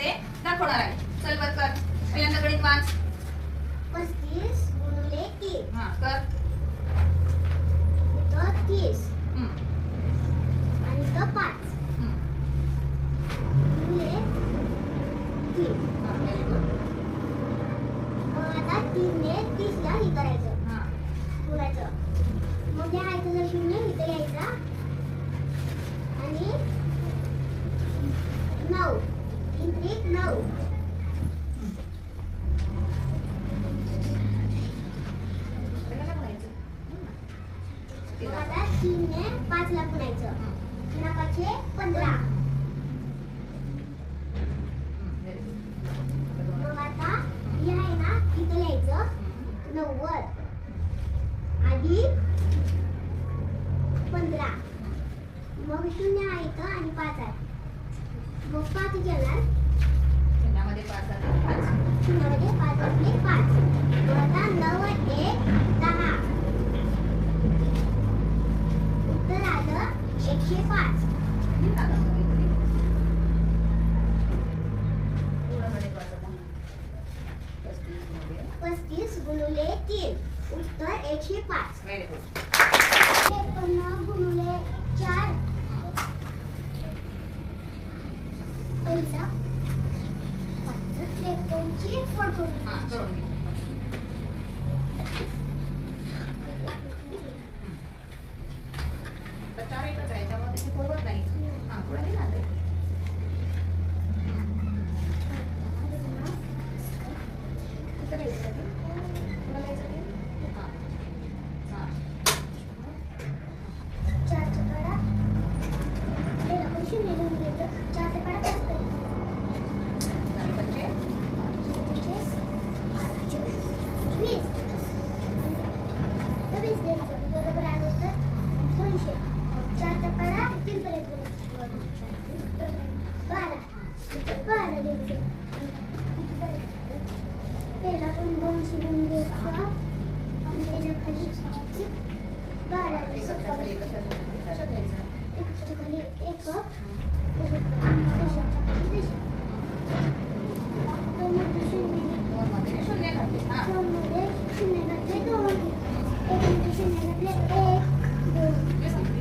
मध्ये दाखवणार आहे. चल बघ कर. पहिल्यांदा गणित वाच. 35 गुणिले 3. हां कर. इथं 30 हं. आणि इथं 5 हं. गुणिले 3. हां व्हेरी गुड. मग आता 3 ने 30 ला हे करायचं, हां गुणायचं. मग या आयताचा शून्य इथं यायचा आणि 9 3 9. त्याला काय म्हणायचं? मग आता 3 ने 5 ला गुणायचं. 3 5 15. Very good. मग आता हे आहे ना इथं लिहायचं 90 अधिक 15. मग शून्य आहे इथं आणि 5 आहे. मग 5 येणार, शून्यामध्ये 5 जातात 5. शून्यामध्ये 5 असले 5. मग आता 9 1 10. उत्तर आलं 105. पूर्ण गणित वाच आता. 35 मध्ये 35 गुणिले 3. उत्तर 105. Very good. 53 गुणिले 4. पहिला 53 ची फोटो. हां करून घे. तर 4 एकच आहे त्यामुळे त्याची पोरवत नाही. हां पुढे नाही ना ते. इथं लिहायचं का ते? पुढं लिहायचं ते? हां. हां. 4 चा पाडा पहिला पण शून्य लिहून घेतलं. 4 चा पाडा जास्त आहे. झाले 25. 25, 20. 20 द्यायचं. बरोबर आलं तर 200. 4 चा पाडा 3 पर्यंत गेला. 12. 12 द्यायचं. पहिला पण 200 लिहून घ्यायचं आणि त्याच्या खाली 12 एकच खाली एकच खाली. कशात लिहायचं? त्याच्या खाली 1 दोन मध्ये शून्य घातले. हां. मध्ये शून्य घातले 2. 1 मध्ये शून्य घातले 1 2. ते सांगते.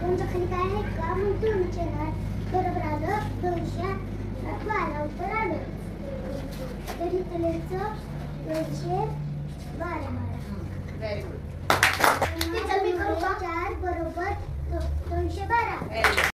दोनच्या खाली काय आहे का? मग 2 येणार. बरोबर आलं 212. उत्तर आलं. तर इथं लिहायचं 212. Very good. 4 बरोबर 212. Very good.